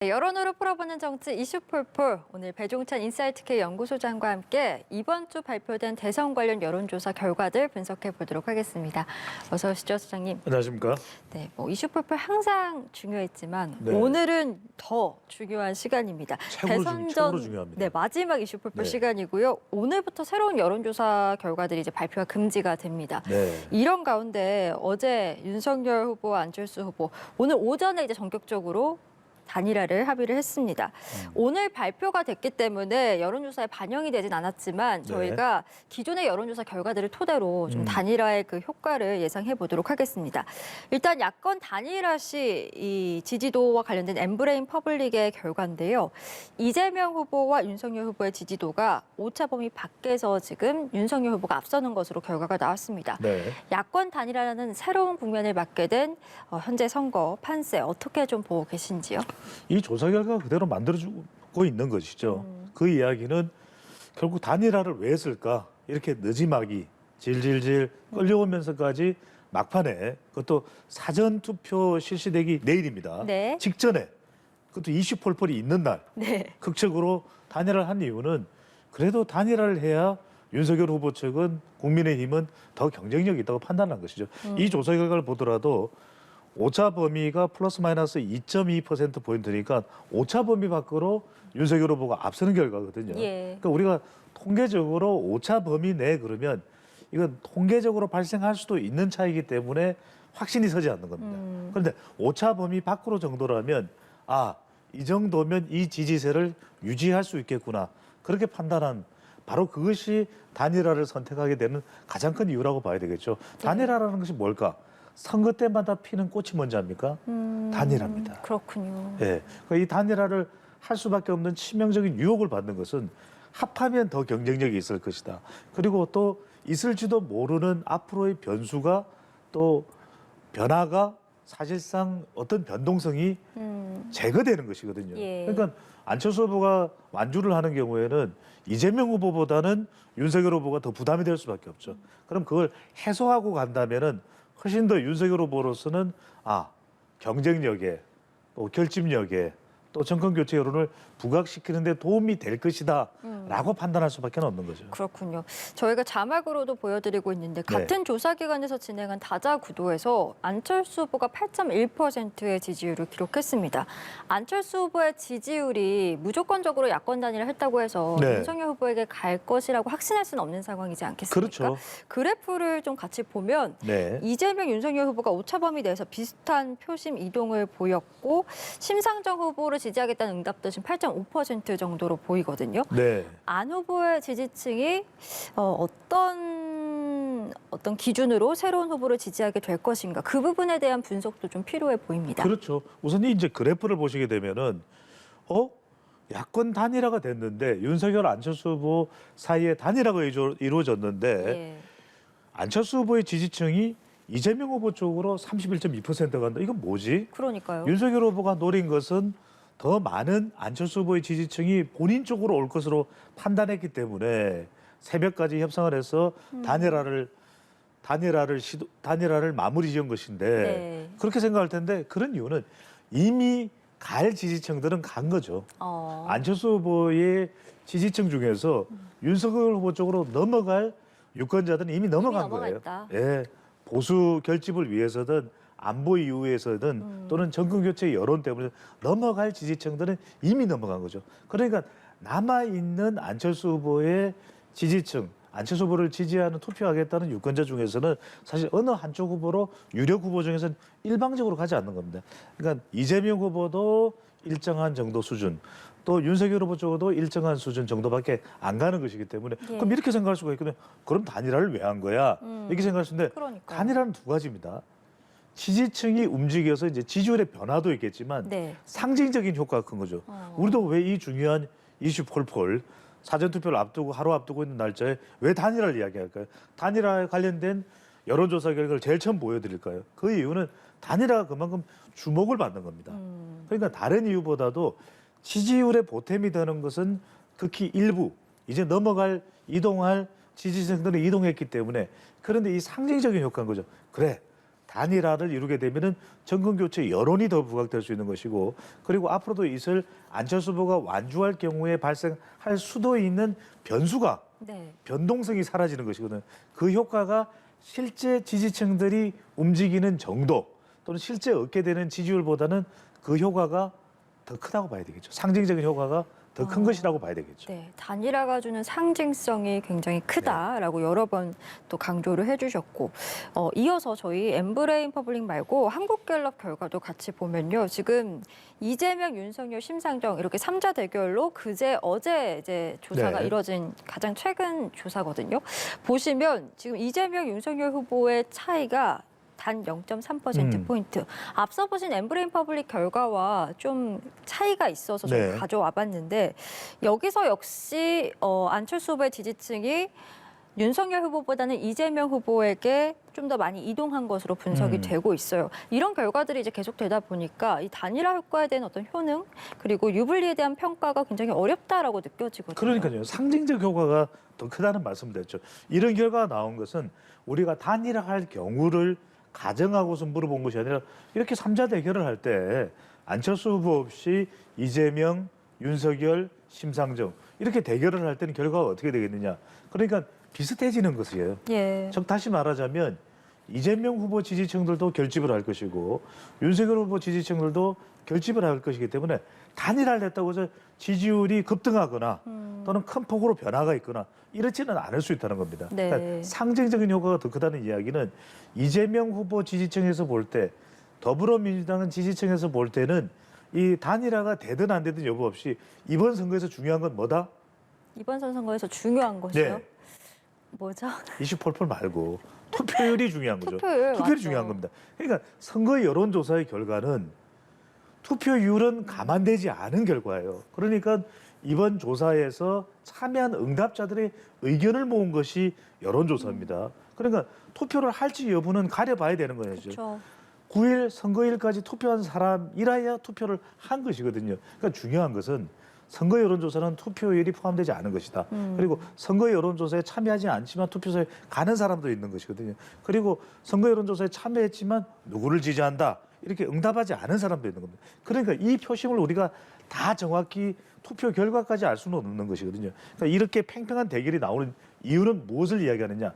네, 여론으로 풀어보는 정치 이슈풀풀. 오늘 배종찬 인사이트K 연구소장과 함께 이번 주 발표된 대선 관련 여론조사 결과들 분석해 보도록 하겠습니다. 어서 오시죠, 소장님. 안녕하십니까? 네, 뭐 이슈풀풀 항상 중요했지만 네. 오늘은 더 중요한 시간입니다. 최고로 중요합니다. 네, 마지막 이슈풀풀 네. 시간이고요. 오늘부터 새로운 여론조사 결과들이 이제 발표가 금지가 됩니다. 네. 이런 가운데 어제 윤석열 후보와 안철수 후보 오늘 오전에 이제 전격적으로 단일화를 합의를 했습니다. 오늘 발표가 됐기 때문에 여론조사에 반영이 되진 않았지만 저희가 기존의 여론조사 결과들을 토대로 좀 단일화의 그 효과를 예상해 보도록 하겠습니다. 일단 야권 단일화 시 이 지지도와 관련된 엠브레인 퍼블릭의 결과인데요. 이재명 후보와 윤석열 후보의 지지도가 오차 범위 밖에서 지금 윤석열 후보가 앞서는 것으로 결과가 나왔습니다. 네. 야권 단일화라는 새로운 국면을 맞게 된 현재 선거 판세 어떻게 좀 보고 계신지요? 이 조사 결과가 그대로 만들어주고 있는 것이죠. 그 이야기는 결국 단일화를 왜 했을까? 이렇게 느지막이 질질질 끌려오면서까지 막판에 그것도 사전투표 실시되기 내일입니다. 네. 직전에 그것도 이슈폴폴이 있는 날 네. 극적으로 단일화를 한 이유는 그래도 단일화를 해야 윤석열 후보 측은 국민의힘은 더 경쟁력이 있다고 판단한 것이죠. 이 조사 결과를 보더라도 오차 범위가 플러스 마이너스 2.2%포인트니까 오차 범위 밖으로 윤석열 후보가 앞서는 결과거든요. 예. 그러니까 우리가 통계적으로 오차 범위 내 그러면 이건 통계적으로 발생할 수도 있는 차이기 때문에 확신이 서지 않는 겁니다. 그런데 오차 범위 밖으로 정도라면 이 정도면 이 지지세를 유지할 수 있겠구나. 그렇게 판단한 바로 그것이 단일화를 선택하게 되는 가장 큰 이유라고 봐야 되겠죠. 단일화라는 것이 뭘까? 선거 때마다 피는 꽃이 뭔지 압니까? 단일화입니다. 그렇군요. 예. 그러니까 이 단일화를 할 수밖에 없는 치명적인 유혹을 받는 것은 합하면 더 경쟁력이 있을 것이다. 그리고 또 있을지도 모르는 앞으로의 변수가 또 변화가 사실상 어떤 변동성이 제거되는 것이거든요. 예. 그러니까 안철수 후보가 완주를 하는 경우에는 이재명 후보보다는 윤석열 후보가 더 부담이 될 수밖에 없죠. 그럼 그걸 해소하고 간다면은 훨씬 더 윤석열 후보로서는 경쟁력에 또 결집력에 또 정권 교체 여론을 부각시키는 데 도움이 될 것이다 라고 판단할 수밖에 없는 거죠. 그렇군요. 저희가 자막으로도 보여드리고 있는데 같은 조사기관에서 진행한 다자구도에서 안철수 후보가 8.1%의 지지율을 기록했습니다. 안철수 후보의 지지율이 무조건적으로 야권 단일화를 했다고 해서 윤석열 후보에게 갈 것이라고 확신할 수는 없는 상황이지 않겠습니까? 그렇죠. 그래프를 좀 같이 보면 이재명, 윤석열 후보가 오차범위 내에서 비슷한 표심 이동을 보였고 심상정 후보를 지지하겠다는 응답도 지금 8.5% 정도로 보이거든요. 안 후보의 지지층이 어떤 기준으로 새로운 후보를 지지하게 될 것인가 그 부분에 대한 분석도 좀 필요해 보입니다. 그렇죠. 우선 이제 그래프를 보시게 되면은 야권 단일화가 됐는데 윤석열 안철수 후보 사이에 단일화가 이루어졌는데 안철수 후보의 지지층이 이재명 후보 쪽으로 31.2%가 간다. 이건 뭐지? 그러니까요. 윤석열 후보가 노린 것은 더 많은 안철수 후보의 지지층이 본인 쪽으로 올 것으로 판단했기 때문에 새벽까지 협상을 해서 단일화를 마무리 지은 것인데 그렇게 생각할 텐데 그런 이유는 이미 갈 지지층들은 간 거죠. 안철수 후보의 지지층 중에서 윤석열 후보 쪽으로 넘어갈 유권자들은 이미 넘어간 거예요. 예, 보수 결집을 위해서든 안보 이유에서든 또는 정권 교체 여론 때문에 넘어갈 지지층들은 이미 넘어간 거죠. 그러니까 남아있는 안철수 후보의 지지층, 안철수 후보를 지지하는 투표하겠다는 유권자 중에서는 사실 어느 한쪽 후보로 유력 후보 중에서는 일방적으로 가지 않는 겁니다. 그러니까 이재명 후보도 일정한 정도 수준, 또 윤석열 후보 쪽도 일정한 수준 정도밖에 안 가는 것이기 때문에 그럼 이렇게 생각할 수가 있거든요. 그럼 단일화를 왜 한 거야? 이렇게 생각할 수 있는데 단일화는 두 가지입니다. 지지층이 움직여서 이제 지지율의 변화도 있겠지만 상징적인 효과가 큰 거죠. 우리도 왜 이 중요한 이슈 폴폴 사전투표를 앞두고 하루 앞두고 있는 날짜에 왜 단일화를 이야기할까요? 단일화에 관련된 여론조사 결과를 제일 처음 보여드릴까요? 그 이유는 단일화가 그만큼 주목을 받는 겁니다. 그러니까 다른 이유보다도 지지율의 보탬이 되는 것은 극히 일부 이제 이동할 지지층들은 이동했기 때문에 그런데 이 상징적인 효과인 거죠. 그래 단일화를 이루게 되면은 정권 교체 여론이 더 부각될 수 있는 것이고, 그리고 앞으로도 있을 안철수 후보가 완주할 경우에 발생할 수도 있는 변수가 네. 변동성이 사라지는 것이거든요. 그 효과가 실제 지지층들이 움직이는 정도 또는 실제 얻게 되는 지지율보다는 그 효과가 더 크다고 봐야 되겠죠. 상징적인 효과가 더 큰 것이라고 봐야 되겠죠. 네, 단일화가 주는 상징성이 굉장히 크다라고 여러 번 또 강조를 해주셨고, 이어서 저희 엠브레인 퍼블릭 말고 한국갤럽 결과도 같이 보면요, 지금 이재명, 윤석열, 심상정 이렇게 3자 대결로 어제 이제 조사가 네. 이뤄진 가장 최근 조사거든요. 보시면 지금 이재명, 윤석열 후보의 차이가 단 0.3%포인트. 앞서 보신 엠브레인 퍼블릭 결과와 좀 차이가 있어서 좀 네. 가져와 봤는데, 여기서 역시 안철수 후보의 지지층이 윤석열 후보보다는 이재명 후보에게 좀 더 많이 이동한 것으로 분석이 되고 있어요. 이런 결과들이 이제 계속 되다 보니까 이 단일화 효과에 대한 어떤 효능, 그리고 유불리에 대한 평가가 굉장히 어렵다라고 느껴지거든요. 그러니까요. 상징적 효과가 더 크다는 말씀드렸죠. 이런 결과가 나온 것은 우리가 단일화할 경우를 가정하고서 물어본 것이 아니라 이렇게 3자 대결을 할 때 안철수 후보 없이 이재명, 윤석열, 심상정 이렇게 대결을 할 때는 결과가 어떻게 되겠느냐. 그러니까 비슷해지는 것이에요. 예. 즉 다시 말하자면 이재명 후보 지지층들도 결집을 할 것이고 윤석열 후보 지지층들도 결집을 할 것이기 때문에 단일화를 했다고 해서 지지율이 급등하거나 또는 큰 폭으로 변화가 있거나 이렇지는 않을 수 있다는 겁니다. 네. 그러니까 상징적인 효과가 더 크다는 이야기는 이재명 후보 지지층에서 볼 때, 더불어민주당은 지지층에서 볼 때는 이 단일화가 되든 안 되든 여부 없이 이번 선거에서 중요한 건 뭐다? 이번 선거에서 중요한 것이요? 네. 뭐죠? 이슈 폴폴 말고 투표율이 중요한 거죠. 투표율이 맞죠. 중요한 겁니다. 그러니까 선거 여론조사의 결과는 투표율은 감안되지 않은 결과예요. 그러니까 이번 조사에서 참여한 응답자들의 의견을 모은 것이 여론조사입니다. 그러니까 투표를 할지 여부는 가려봐야 되는 거죠. 그렇죠. 9일 선거일까지 투표한 사람이라야 투표를 한 것이거든요. 그러니까 중요한 것은 선거 여론조사는 투표율이 포함되지 않은 것이다. 그리고 선거 여론조사에 참여하지 않지만 투표소에 가는 사람도 있는 것이거든요. 그리고 선거 여론조사에 참여했지만 누구를 지지한다. 이렇게 응답하지 않은 사람도 있는 겁니다. 그러니까 이 표심을 우리가 다 정확히 투표 결과까지 알 수는 없는 것이거든요. 그러니까 이렇게 팽팽한 대결이 나오는 이유는 무엇을 이야기하느냐?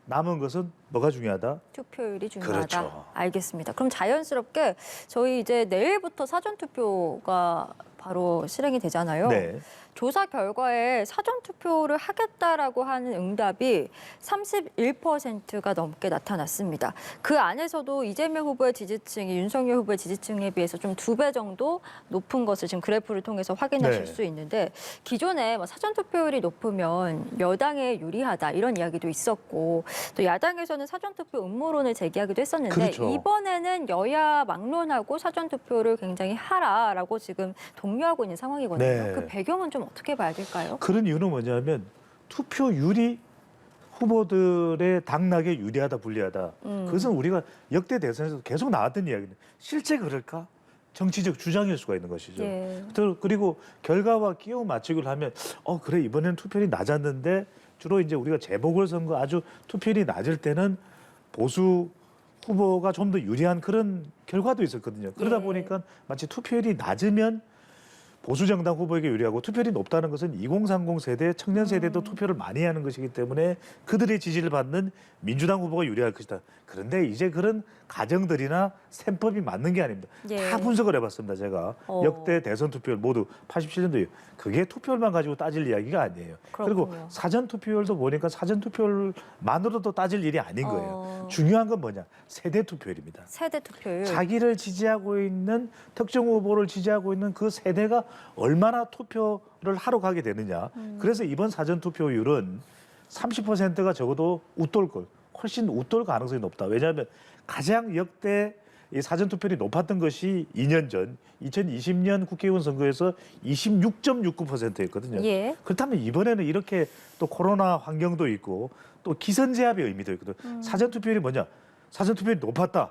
남은 것은 뭐가 중요하다? 투표율이 중요하다. 그렇죠. 알겠습니다. 그럼 자연스럽게 저희 이제 내일부터 사전 투표가 바로 실행이 되잖아요. 네. 조사 결과에 사전 투표를 하겠다라고 하는 응답이 31%가 넘게 나타났습니다. 그 안에서도 이재명 후보의 지지층이 윤석열 후보의 지지층에 비해서 좀 2배 정도 높은 것을 지금 그래프를 통해서 확인하실 네. 수 있는데, 기존에 뭐 사전 투표율이 높으면 여당에 유리하다 이런 이야기도 있었고, 또 야당에서는 사전 투표 음모론을 제기하기도 했었는데, 그렇죠. 이번에는 여야 막론하고 사전 투표를 굉장히 하라라고 지금 독려하고 있는 상황이거든요. 네. 그 배경은 좀 어떻게 봐야 될까요? 그런 이유는 뭐냐면 투표율이 후보들의 당락에 유리하다 불리하다. 그것은 우리가 역대 대선에서 계속 나왔던 이야기는 실제 그럴까? 정치적 주장일 수가 있는 것이죠. 예. 그리고 결과와 끼워 맞추기를 하면 그래 이번에는 투표율이 낮았는데 주로 이제 우리가 재보궐선거 아주 투표율이 낮을 때는 보수 후보가 좀 더 유리한 그런 결과도 있었거든요. 그러다 예. 보니까 마치 투표율이 낮으면 보수정당 후보에게 유리하고 투표율이 높다는 것은 2030 세대, 청년 세대도 투표를 많이 하는 것이기 때문에 그들의 지지를 받는 민주당 후보가 유리할 것이다. 그런데 이제 그런 가정들이나 셈법이 맞는 게 아닙니다. 예. 다 분석을 해봤습니다. 제가 역대 대선 투표율 모두 87년도 그게 투표율만 가지고 따질 이야기가 아니에요. 그리고 그렇군요. 사전 투표율도 보니까 사전 투표율만으로도 따질 일이 아닌 거예요. 중요한 건 뭐냐? 세대 투표율입니다. 세대 투표율. 자기를 지지하고 있는 특정 후보를 지지하고 있는 그 세대가 얼마나 투표를 하러 가게 되느냐. 그래서 이번 사전 투표율은 30%가 적어도 웃돌 걸, 훨씬 웃돌 가능성이 높다. 왜냐하면 가장 역대 이 사전 투표율이 높았던 것이 2년 전 2020년 국회의원 선거에서 26.69%였거든요. 예. 그렇다면 이번에는 이렇게 또 코로나 환경도 있고 또 기선제압의 의미도 있거든요. 사전 투표율이 뭐냐? 사전 투표율이 높았다.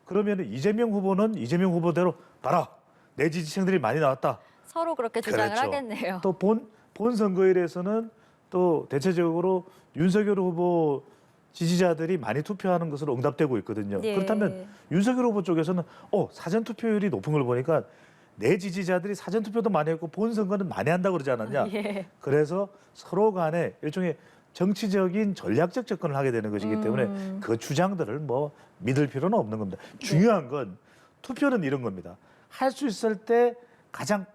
그러면 이재명 후보는 이재명 후보대로 봐라. 내 지지층들이 많이 나왔다. 서로 그렇게 주장을 그렇죠. 하겠네요. 또 본 선거일에서는 또 대체적으로 윤석열 후보 지지자들이 많이 투표하는 것으로 응답되고 있거든요. 예. 그렇다면 윤석열 후보 쪽에서는 사전 투표율이 높은 걸 보니까 내 지지자들이 사전 투표도 많이 했고 본 선거는 많이 한다고 그러지 않았냐. 예. 그래서 서로 간에 일종의 정치적인 전략적 접근을 하게 되는 것이기 때문에 그 주장들을 뭐 믿을 필요는 없는 겁니다. 중요한 건 투표는 이런 겁니다. 할 수 있을 때 가장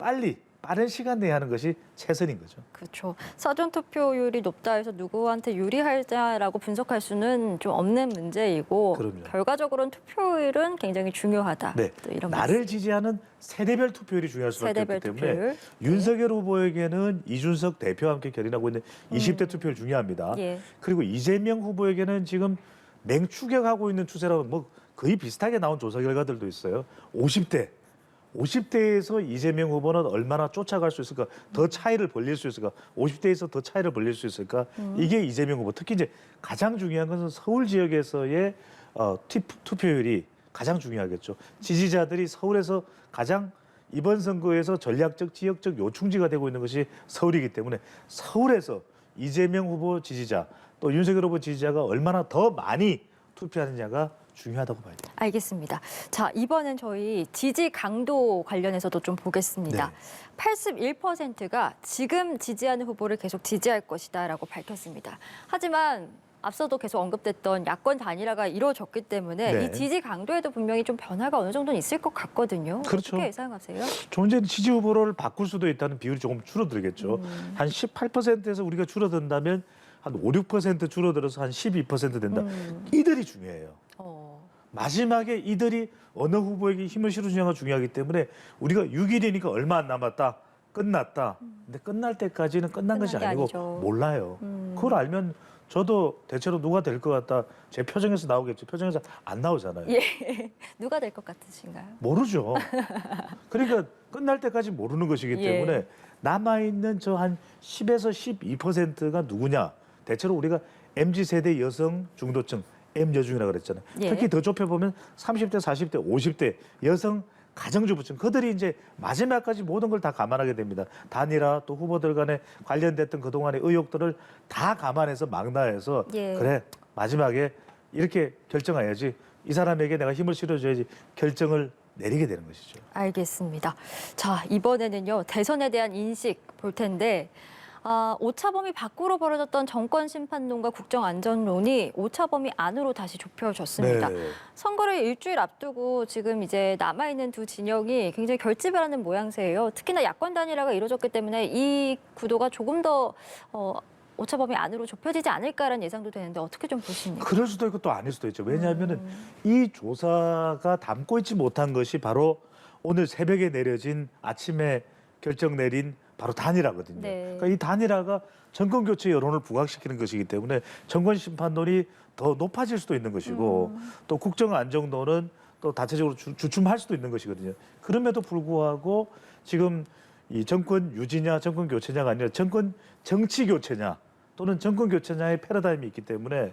빠른 시간 내에 하는 것이 최선인 거죠. 그렇죠. 사전 투표율이 높다 해서 누구한테 유리하자라고 분석할 수는 좀 없는 문제이고 그럼요. 결과적으로는 투표율은 굉장히 중요하다. 네, 또 이런 나를 말씀. 지지하는 세대별 투표율이 중요할 수밖에 세대별 없기 때문에 투표율. 윤석열 후보에게는 이준석 대표와 함께 결의하고 있는 20대 투표율 중요합니다. 예. 그리고 이재명 후보에게는 지금 맹추격하고 있는 추세라고 뭐 거의 비슷하게 나온 조사 결과들도 있어요. 50대에서 이재명 후보는 얼마나 쫓아갈 수 있을까, 더 차이를 벌릴 수 있을까, 50대에서 더 차이를 벌릴 수 있을까, 이게 이재명 후보. 특히 이제 가장 중요한 것은 서울 지역에서의 투표율이 가장 중요하겠죠. 지지자들이 서울에서 가장 이번 선거에서 전략적, 지역적 요충지가 되고 있는 것이 서울이기 때문에 서울에서 이재명 후보 지지자 또 윤석열 후보 지지자가 얼마나 더 많이 투표하느냐가 중요하다고 봐요. 알겠습니다. 자, 이번엔 저희 지지 강도 관련해서도 좀 보겠습니다. 네. 81%가 지금 지지하는 후보를 계속 지지할 것이다라고 밝혔습니다. 하지만 앞서도 계속 언급됐던 야권 단일화가 이루어졌기 때문에 네. 이 지지 강도에도 분명히 좀 변화가 어느 정도는 있을 것 같거든요. 그렇죠. 어떻게 예상하세요? 존재 지지 후보를 바꿀 수도 있다는 비율이 조금 줄어들겠죠. 한 18%에서 우리가 줄어든다면 한 5, 6% 줄어들어서 한 12% 된다. 이들이 중요해요. 마지막에 이들이 어느 후보에게 힘을 실어주냐가 중요하기 때문에 우리가 6일이니까 얼마 안 남았다. 끝났다. 근데 끝날 때까지는 끝난 것이 끝난 게 아니고 아니죠. 몰라요. 그걸 알면 저도 대체로 누가 될 것 같다. 제 표정에서 나오겠죠. 표정에서 안 나오잖아요. 예. 누가 될 것 같으신가요? 모르죠. 그러니까 끝날 때까지 모르는 것이기 예. 때문에 남아있는 저 한 10에서 12%가 누구냐. 대체로 우리가 MZ세대 여성 중도층, M여중이라고 그랬잖아요. 예. 특히 더 좁혀보면 30대, 40대, 50대 여성 가정주부층. 그들이 이제 마지막까지 모든 걸 다 감안하게 됩니다. 단일화 또 후보들 간에 관련됐던 그동안의 의혹들을 다 감안해서 망라해서 예. 그래 마지막에 이렇게 결정해야지. 이 사람에게 내가 힘을 실어줘야지 결정을 내리게 되는 것이죠. 알겠습니다. 자, 이번에는요. 대선에 대한 인식 볼 텐데 오차범위 밖으로 벌어졌던 정권 심판론과 국정 안전론이 오차범위 안으로 다시 좁혀졌습니다. 네. 선거를 일주일 앞두고 지금 이제 남아있는 두 진영이 굉장히 결집을 하는 모양새예요. 특히나 야권 단일화가 이루어졌기 때문에 이 구도가 조금 더 오차범위 안으로 좁혀지지 않을까라는 예상도 되는데 어떻게 좀 보십니까? 그럴 수도 있고 또 아닐 수도 있죠. 왜냐하면은 이 조사가 담고 있지 못한 것이 바로 오늘 새벽에 내려진 아침에 결정 내린 바로 단일화거든요. 네. 그러니까 이 단일화가 정권 교체 여론을 부각시키는 것이기 때문에 정권 심판론이 더 높아질 수도 있는 것이고 또 국정 안정론은 또 다체적으로 주춤할 수도 있는 것이거든요. 그럼에도 불구하고 지금 이 정권 유지냐 정권 교체냐가 아니라 정치 교체냐 또는 정권 교체냐의 패러다임이 있기 때문에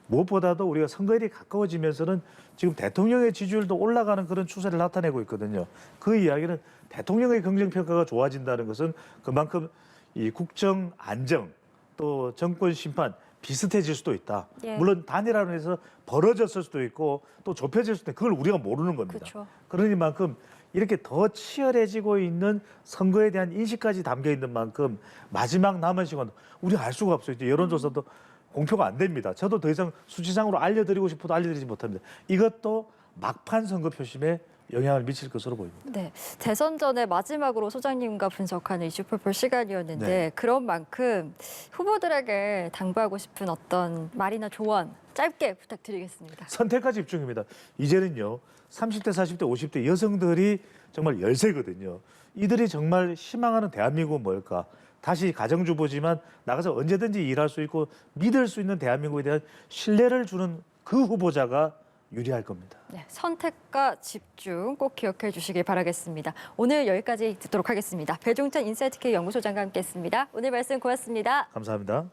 무엇보다도 우리가 선거일이 가까워지면서는 지금 대통령의 지지율도 올라가는 그런 추세를 나타내고 있거든요. 그 이야기는 대통령의 긍정평가가 좋아진다는 것은 그만큼 이 국정 안정 또 정권 심판 비슷해질 수도 있다. 예. 물론 단일화로 해서 벌어졌을 수도 있고 또 좁혀질 수도 있고 그걸 우리가 모르는 겁니다. 그렇죠. 그러니만큼 이렇게 더 치열해지고 있는 선거에 대한 인식까지 담겨 있는 만큼 마지막 남은 시간 우리가 알 수가 없어요. 이제 여론조사도 공표가 안 됩니다. 저도 더 이상 수치상으로 알려드리고 싶어도 알려드리지 못합니다. 이것도 막판 선거 표심에 영향을 미칠 것으로 보입니다. 네, 대선 전에 마지막으로 소장님과 분석하는 이슈풀풀 시간이었는데 네. 그런 만큼 후보들에게 당부하고 싶은 어떤 말이나 조언 짧게 부탁드리겠습니다. 선택과 집중입니다. 이제는요. 30대, 40대, 50대 여성들이 정말 열세거든요. 이들이 정말 희망하는 대한민국은 뭘까? 다시 가정주부지만 나가서 언제든지 일할 수 있고 믿을 수 있는 대한민국에 대한 신뢰를 주는 그 후보자가 유리할 겁니다. 네, 선택과 집중 꼭 기억해 주시길 바라겠습니다. 오늘 여기까지 듣도록 하겠습니다. 배종찬 인사이트K 연구소장과 함께했습니다. 오늘 말씀 고맙습니다. 감사합니다.